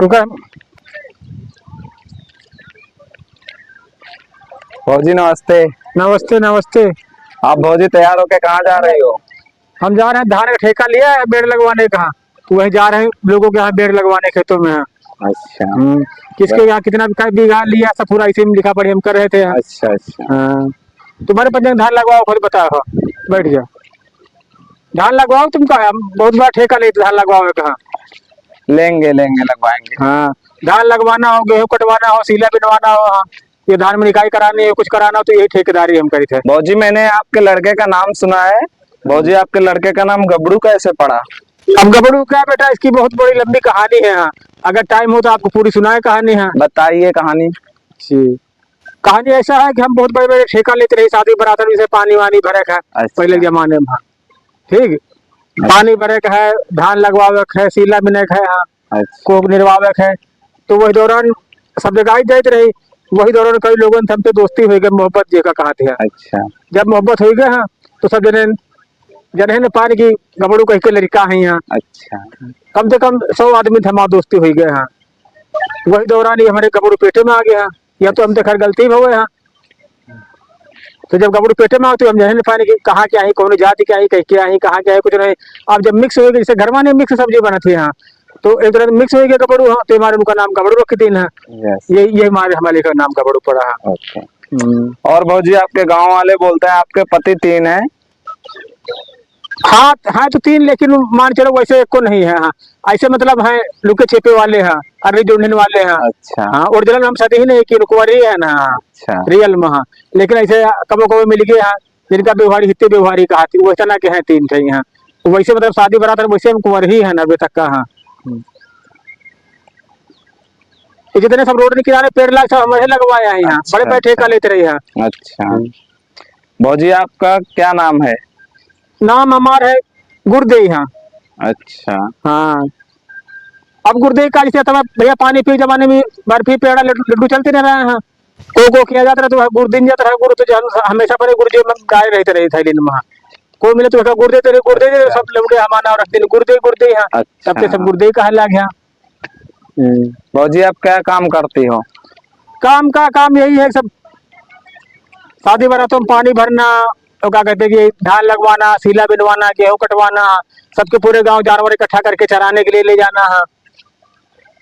रुका। भौजी नमस्ते। नमस्ते नमस्ते। आप भौजी तैयार होके कहाँ जा रही हो? हम जा रहे हैं, धान का ठेका लिया है पेड़ लगवाने का, तो वहीं जा रहे हैं लोगों के यहाँ पेड़ लगवाने खेतों में। अच्छा। किसके यहाँ कितना बीघा लिया सब पूरा इसी में लिखा पड़ी, हम कर रहे थे। अच्छा अच्छा। हाँ, तुम्हारे पंचायत में धान लगवाओ, खुद बताओ। बैठ जाओ, धान लगवाओ। तुम कहा हम बहुत बड़ा ठेका लेते, धान लगवाओ कहाँ? लेंगे लेंगे, लगवाएंगे। हाँ, धान लगवाना हो, गेहूं कटवाना हो, सीला बिनवाना हो, हाँ, ये धान में निकाई करानी हो, कुछ कराना हो, तो यही ठेकेदारी हम करी थे। भौजी मैंने आपके लड़के का नाम सुना है। भौजी आपके लड़के का नाम गबड़ू कैसे पड़ा? अब गबड़ू क्या बेटा, इसकी बहुत बड़ी लंबी कहानी है। हाँ, अगर टाइम हो तो आपको पूरी सुनाए कहानी। हाँ बताइए कहानी। जी, कहानी ऐसा है कि हम बहुत बड़े बड़े ठेका लेते रहे, शादी बरात में से पानी वानी भरे का। अच्छा। पहले जमाने में। हाँ ठीक, पानी भरे का है, धान लगवावे का है, सीला बिने का है, हाँ अच्छा। कोक निर्वावे का है। तो वही दौरान सब जगह देते रही। वही दौरान कई लोगों से हमसे दोस्ती हो गई, मोहब्बत जी का कहते हैं। अच्छा। जब मोहब्बत हो गई, हाँ, तो सब जने ने पानी की गबड़ू कह के लड़का है यहाँ। अच्छा। कम से कम 100 आदमी थे, हमारा दोस्ती हो गए। हाँ, वही दौरान ही हमारे गबड़ू पेटे में आ गया। हाँ, या तो हम तो खैर गलती हो गए। हाँ, तो जब गबड़ू पेटे में आते तो हम जहन पानी की कहाँ क्या है, कौन जाति क्या है, कहीं क्या है, कहाँ क्या है, कुछ नहीं। अब जब मिक्स हो गई, जैसे घर में मिक्स सब्जी बनती है, हाँ, तो एक तरह मिक्स हो गया गबड़ू। हाँ, तो हमारे उनका नाम गबड़ू रख दिन है। ये हमारे का नाम गबड़ू पड़ा है। ओके। और भौजी आपके गांव वाले बोलते हैं आपके पति 3 हैं। हाँ हाँ, तो 3, लेकिन मान चलो वैसे एक को नहीं है। हाँ, ऐसे मतलब है लुके छिपे वाले हैं, अरे जोड़ने वाले हैं। अच्छा। हाँ, ओरिजिनल हम सदी ही नहीं कि रुकवारी है ना। अच्छा। रियल में। हाँ, लेकिन ऐसे कबो कबो मिल गए। हाँ, जिनका व्यवहारी हित्ते व्यवहारी कहा थी वैसा ना के हैं 3 थे यहाँ। वैसे मतलब शादी बरात वैसे हम कुंवर ही है ना अभी तक का। हाँ, जितने सब रोड के किनारे पेड़ लाग सब हमारे लगवाया है यहाँ। अच्छा, बड़े बड़े ठेका लेते रहे हैं। अच्छा। भौजी आपका क्या नाम है? नाम हमारा है गुरदे यहाँ। अच्छा। हाँ, अब गुर्दे का जैसे भैया पानी पी जमाने में बर्फी पेड़ा लड्डू चलते रह रहे हैं। को किया जाता रहा, तो गुरदिन जाता रहा। गुरु तो हमेशा बड़े गुरुजी में गाय रहते रहे थे दिन में। कोई मिले तो गुर्दे तेरे गुर्दे सब लौटे हमारा रख दिन गुर्दे गुर्दे यहाँ। अच्छा। तब के सब गुर्दे कहा लग गया। भौजी आप क्या काम करती हो? काम यही है सब, शादी बारातों में पानी भरना, तो क्या कहते हैं कि धान लगवाना, सीला बिनवाना, गेहूं कटवाना, सबके पूरे गांव जानवर इकट्ठा करके चराने के लिए ले जाना है।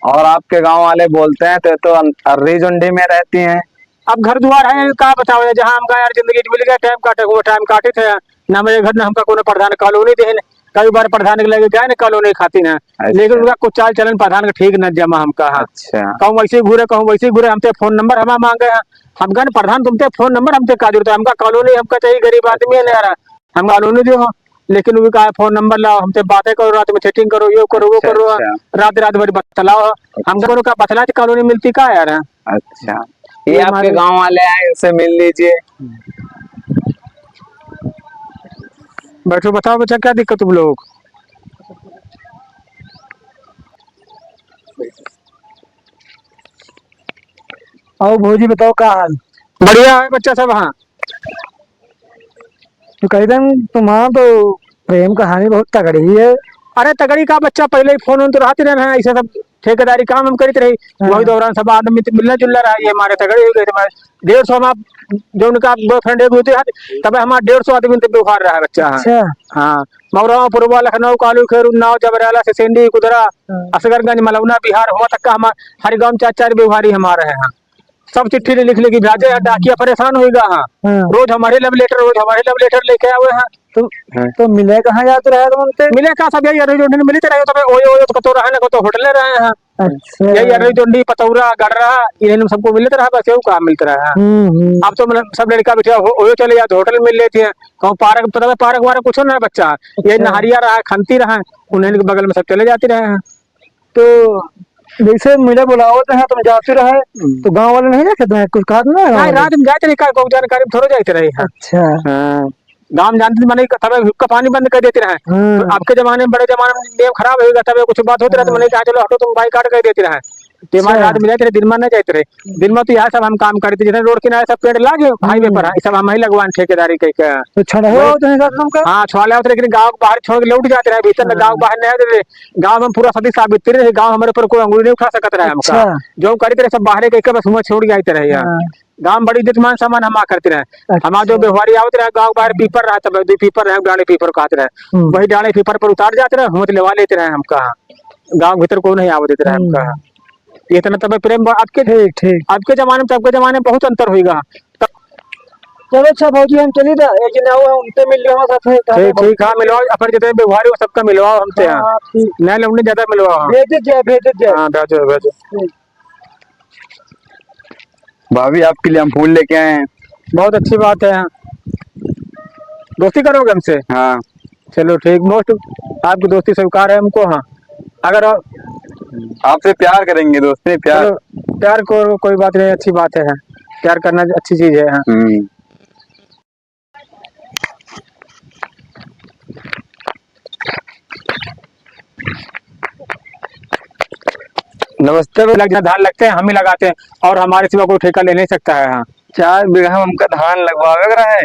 और आपके गांव वाले बोलते हैं तो अर्री जुंडी में रहती हैं। अब घर द्वार है, क्या बताओ, जहाँ हमका यार जिंदगी मिल गया टाइम काटे वो टाइम काटे थे। ना मेरे घर ना हमका कोनो प्रधान कॉलोनी देन। कई बार प्रधान के लगे गए ना कॉलोनी खाती ना। लेकिन उनका कुछ चाल चलन प्रधान का ठीक न जमा हमका। अच्छा। कहूँ वैसे घूरे, कहूँ वैसे घूरे, हमसे फोन नंबर हमारा मांगे हैं। हम गन प्रधान तुमसे फोन नंबर हमसे का जरूरत है, हमका कॉलोनी हमका चाहिए, गरीब आदमी है ना यार, हम कॉलोनी दो। लेकिन वो कहा फोन नंबर लाओ, हमसे बातें करो, रात में चैटिंग करो, ये करो वो करो। रात रात भर बतलाओ, हमको का बतला कॉलोनी मिलती का यार। अच्छा, ये आपके गांव वाले आए, इनसे मिल लीजिए। बैठो, बताओ बच्चा क्या दिक्कत तुम लोग? आओ भौजी बताओ क्या हाल? बढ़िया है बच्चा सब। हाँ, तो कहते तुम्हारा तो प्रेम कहानी बहुत तगड़ी है। अरे तगड़ी का बच्चा, पहले ही फोन तो रहते रहे हैं, ऐसा सब ठेकेदारी काम हम करते रही। वही दौरान सब आदमी मिलना जुलना रहा, ये हमारे तगड़े हो गए। 150 हम जो उनका बॉयफ्रेंड होते हैं, तब हमारा 150 आदमी से व्यवहार रहा है बच्चा। अच्छा। हाँ, मौरा पूर्वा लखनऊ कालू खेर उन्नाव जबरेला सिंडी कुदरा असगरगंज मलौना बिहार हुआ तक का हमारा हर गाँव 4 व्यवहारी हमारे हैं। सब चिट्ठी लिख लिखी भेजे हैं, डाकिया परेशान होगा। हाँ, रोज हमारे लव लेटर लेके आए हैं। तो मिले कहाँ जाते रहे तुम उनसे? मिले का सब यही अरई जोंडी मिलते रहे, तो ओयो तो कतो रहे ना, तो होटले रहे हैं। अच्छा। यही अरई जोंडी पतौरा गडरा इन्हें सबको मिलते रहा, बस का मिलते रहा। अब तो मतलब सब लड़का बैठा ओयो चले जाते, होटल मिल लेती है, कहूँ पार्क पता पार्क वार्क कुछ ना बच्चा। ये नहरिया रहा, खनती रहा, उन्हें बगल में सब चले जाते रहे हैं। तो जैसे मुझे बुलावत है तुम जाते रहे, तो गांव वाले नहीं देखे तुम्हें कुछ कहा ना? रात में जाते रहे, जानकारी थोड़ा जाते रहे। अच्छा। गाँव जानते मैंने तब हुक्का पानी बंद कर देते रहे। तो आपके जमाने में, बड़े जमाने में नियम खराब होगा, तब कुछ बात होती रहे तो मैंने कहा चलो हटो तुम भाई काट कर देते रहे। ते हमारे रात मिले तेरे दिन में नहीं जाते रहे। दिन में तो यहाँ सब हम काम करते, जितने रोड किनारे सब पेड़ लागे हाईवे पर है, सब हम ही लगवान ठेकेदारी कह के। तो छड़ा हो तो है साहब का। हाँ छोड़ा होते, लेकिन गाँव बाहर छोड़ के लौट जाते रहे, भीतर में गाँव बाहर नहीं आते रहे। गाँव में पूरा सदी साबित रहे, गाँव हमारे ऊपर कोई अंगुली नहीं उठा सकता रहे हमका। अच्छा। जो करते रहे सब बाहर कह बस मुँह छोड़ जाते रहे यार। हाँ। गाँव में बड़ी इज्जत मान सम्मान हम करते रहे। अच्छा। हमारा जो व्यवहारी आवते रहे गाँव बाहर पीपर रहा, तब पीपर रहे डाले पीपर कहते रहे, वही डाले पीपर पर उतार जाते रहे, हम लेवा लेते रहे हमका। गाँव भीतर को नहीं आवे देते रहे हमका। ये इतना तब प्रेम आज के ठीक ठीक। आज के जमाने में तब के जमाने में बहुत अंतर होगा। चलो अच्छा भौजी हम चली था, एक दिन आओ उनसे मिल लियो हमारे साथ। ठीक ठीक, हाँ मिलवाओ, अपन जितने व्यवहारी हो सबका मिलवाओ हमसे। हाँ हाँ, ठीक। नहीं लोग नहीं ज्यादा मिलवाओ। भेज दीजिए भेज दीजिए। हाँ भेजो भेजो। ठीक। भाभी आपके लिए हम फूल लेके आए हैं। बहुत अच्छी बात है। हाँ दोस्ती करोगे हमसे? हाँ चलो ठीक, मोस्ट आपकी दोस्ती स्वीकार है हमको। हाँ अगर आपसे प्यार करेंगे दोस्ती, प्यार। चलो प्यार को कोई बात नहीं, अच्छी बात है। हाँ प्यार करना अच्छी चीज है। हाँ नमस्ते। लग धान लगते हैं हम ही लगाते हैं, और हमारे सिवा कोई ठेका ले नहीं सकता है। हाँ 4 बीघा हमका धान लगवावे रहा है,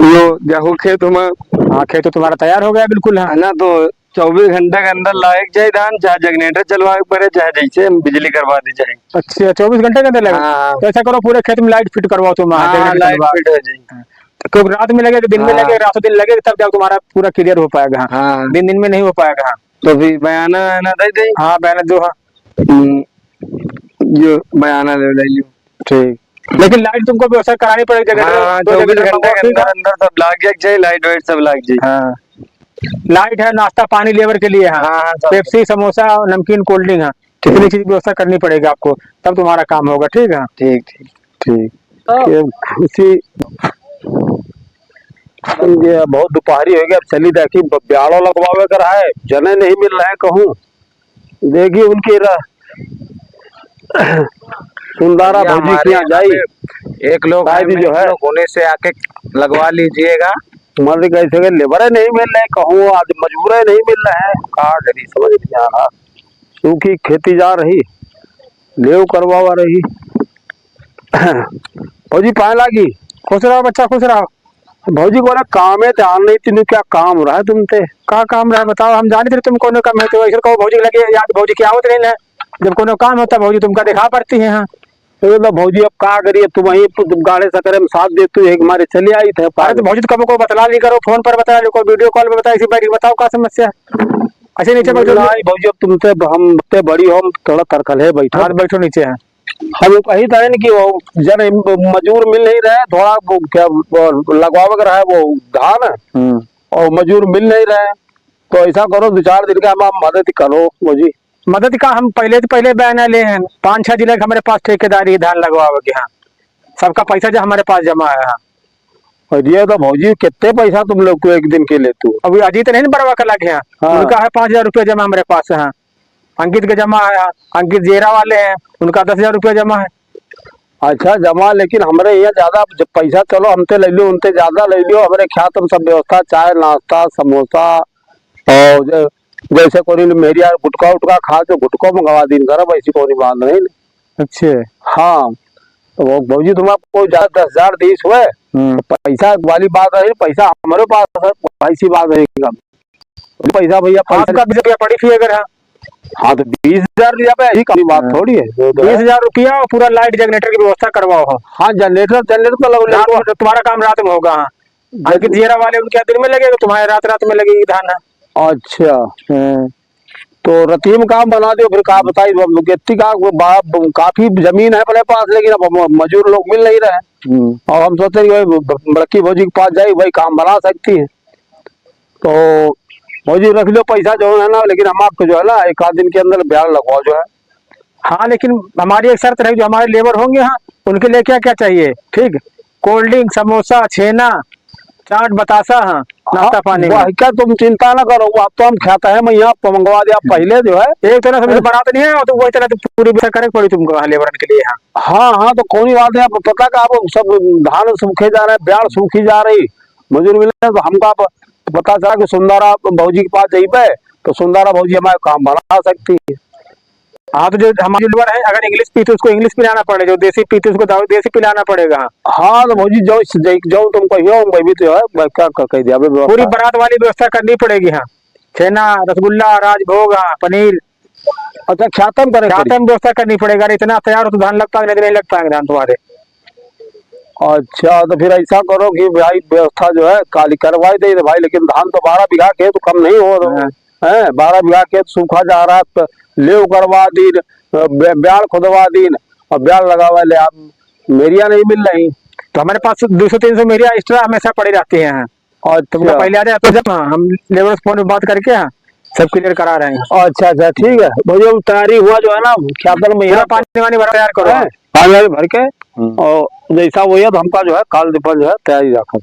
वो गेहूं खेत में। हाँ खेत तो तुम्हारा तैयार हो गया बिल्कुल। हाँ है ना, तो 24 घंटे के अंदर लायक जाए धान, चाहे जनरेटर चलवा पड़े, चाहे जैसे बिजली करवा दी जाए। अच्छा 24 घंटे के अंदर लगे। हाँ। तो ऐसा करो पूरे खेत में लाइट फिट करवाओ तुम। हाँ लाइट फिट हो जाए। क्योंकि रात में लगे, दिन में हाँ। लगे, रातों दिन लगे, तब जाओ तुम्हारा पूरा क्लियर हो पाएगा। हाँ दिन दिन में नहीं हो पाएगा। हाँ तो फिर बयाना आना दे दे। हाँ बहन जो। हाँ जो बयाना ले ले लियो। ठीक, लेकिन लाइट तुमको व्यवस्था करानी पड़ेगी जगह। हाँ 24 घंटे के अंदर अंदर सब लाग जाए, लाइट वाइट सब लाग जाए। हाँ लाइट है, नाश्ता पानी लेबर के लिए। हाँ हाँ सब। पेप्सी समोसा नमकीन कोल्ड ड्रिंक। हाँ कितनी चीज व्यवस्था करनी पड़ेगी आपको, तब तुम्हारा काम होगा। ठीक है ठीक ठीक ठीक। खुशी ये बहुत दोपहरी हो गया, अब चली देखी ब्याड़ो लगवावे कर है, जने नहीं मिल रहे कहूँ। देखिए उनकी सुंदरा भौजी के यहाँ जाई, एक लोग जो है होने से आके लगवा लीजिएगा। मर्द कैसे के लेबर नहीं मिल रहे कहूँ, आज मजबूर नहीं मिल रहे हैं, कहा करी समझ नहीं आ रहा। सूखी खेती जा रही, लेव करवा रही। भौजी पाए लागी। खुश रहो बच्चा खुश रहो। भौजी को ना काम है, ध्यान नहीं तीन क्या काम रहा है तुमसे। कहाँ काम रहा बताओ, हम जाने थे तुम कोनो काम है तो ऐसे कहो भौजी लगे याद, भौजी क्या होते नहीं है, जब कोनो काम होता भौजी तुमका दिखा पड़ती है। हाँ तो भौजी अब क्या करिए, तुम वही गाड़े सकरे में साथ देते हो, एक हमारे चले आई थे। अरे तो भौजी तो कब को बतला ली करो, फोन पर बता लो, वीडियो कॉल में बताओ, इसी बैठ बताओ क्या समस्या है। ऐसे नीचे बैठो भौजी, अब तुमसे हम बड़ी हो, थोड़ा तरकल है बैठो। हाँ बैठो नीचे। है हम कही था कि वो जन मजूर मिल नहीं रहे, थोड़ा क्या लगवा रहा है वो धान, और मजूर मिल नहीं रहे, तो ऐसा करो 2-4 दिन का हम मदद करो भौजी। मदद का हम पहले बयान ले हैं, 5-6 जिले हमारे पास ठेकेदारी धान लगवा के। हाँ सबका पैसा जो हमारे पास जमा है। हाँ और ये तो भौजी कितने पैसा तुम लोग को एक दिन के लेते हो? अभी अजीत नहीं बरवा कर लगे हैं। हाँ। उनका है 5,000 रुपया जमा हमारे पास है। हाँ अंकित का जमा है। अंकित जेरा वाले हैं, उनका 10,000 रुपया जमा है। अच्छा जमा, लेकिन हमारे यहाँ ज्यादा पैसा चलो हमसे ले लो, उनसे ज्यादा ले लियो। हमारे ख्याल तुम सब व्यवस्था, चाय नाश्ता समोसा, और जैसे कोई मेरी यार गुटका उटका खा तो गुटको मंगवा दिन कर, ऐसी कोई बात नहीं। अच्छे हाँ तो वो भौजी तुम आपको 10,000 20 हुए, पैसा वाली बात है, पैसा हमारे पास है, ऐसी बात है। पैसा भैया पैसा पड़ी थी अगर। हाँ हाँ तो 20,000 रुपया पे ऐसी कमी बात थोड़ी है। 20,000 रुपया और पूरा लाइट जनरेटर की व्यवस्था करवाओ। हाँ जनरेटर तो तुम्हारा काम रात में होगा। हाँ अंकित जेरा वाले उनके दिन में लगेगा, तुम्हारे रात में लगेगी धान। अच्छा तो रतीम काम बना दो फिर। कहा बताइए कितनी का काफी जमीन है अपने पास, लेकिन अब मजूर लोग मिल नहीं रहे, और हम सोचते हैं बड़की भौजी के पास जाए, वही काम बना सकती है। तो भौजी रख लो पैसा जो है ना, लेकिन हम आपको जो है ना 1 आध दिन के अंदर ब्याज लगवाओ जो है। हाँ लेकिन हमारी एक शर्त रहेगी, जो हमारे लेबर होंगे हाँ उनके लिए क्या क्या चाहिए। ठीक, कोल्ड ड्रिंक समोसा छेना चाट बतासा। हाँ नाश्ता पानी क्या तुम चिंता ना करो, वो आप तो हम खाता है, मैं यहाँ मंगवा दिया पहले जो है। एक तरह से बारात नहीं है तो वही तरह से पूरी व्यवस्था करनी पड़ी तुमको लेबर के लिए। हाँ हाँ तो कोई बात नहीं, पता का आप सब धान सूखे जा रहे हैं, ब्याड़ सूखी जा रही, मजूर मिले तो हमको आप पता चला कि सुंदरा भौजी के पास जाइए, तो सुंदरा भौजी हमारे काम बना सकती है। हाँ तो जो हमारे लीवर है अगर इंग्लिश पीते उसको इंग्लिश पिलाना पड़ेगा, जो देसी पीते उसको देसी पिलाना पड़ेगा। हाँ तो भौजी जो जो तुम कहियो मैं भी तो है, मैं क्या कह दिया पूरी व्यवस्था। बारात वाली व्यवस्था करनी पड़ेगी। हाँ, छेना, रसगुल्ला, राजभोग, हाँ, पनीर, अच्छा ख्यातम करे पड़ी। ख्यातम व्यवस्था करनी पड़ेगा। अरे इतना तैयार हो तो धान लग पाएंगे, नहीं तो नहीं लग पाएंगे धान तुम्हारे। अच्छा तो फिर ऐसा करो कि भाई व्यवस्था जो है काली करवाई दे भाई, लेकिन धान तो 12 बीघा के तो कम नहीं हो हाँ। है, 12 बीघा के तो सूखा जा रहा है, तो लेव करवा दीन, ब्याल खुदवा दीन और ब्याल लगावा ले, आप मेरिया नहीं मिल रही। तो हमारे पास 200-300 मेरिया एक्स्ट्रा हमेशा पड़ी रहती हैं। और तुमको अच्छा पहले आ जाए तो जब हाँ, हम लेबर से फोन में बात करके हाँ, सब क्लियर करा रहे हैं। अच्छा अच्छा ठीक है भैया, अब तैयारी हुआ जो है ना ख्यातन में पूरा पानी वानी भरा तैयार करो। है, पानी वाली भर के, और जैसा वो है तो हमका जो है काल दीपल जो है तैयारी रखा।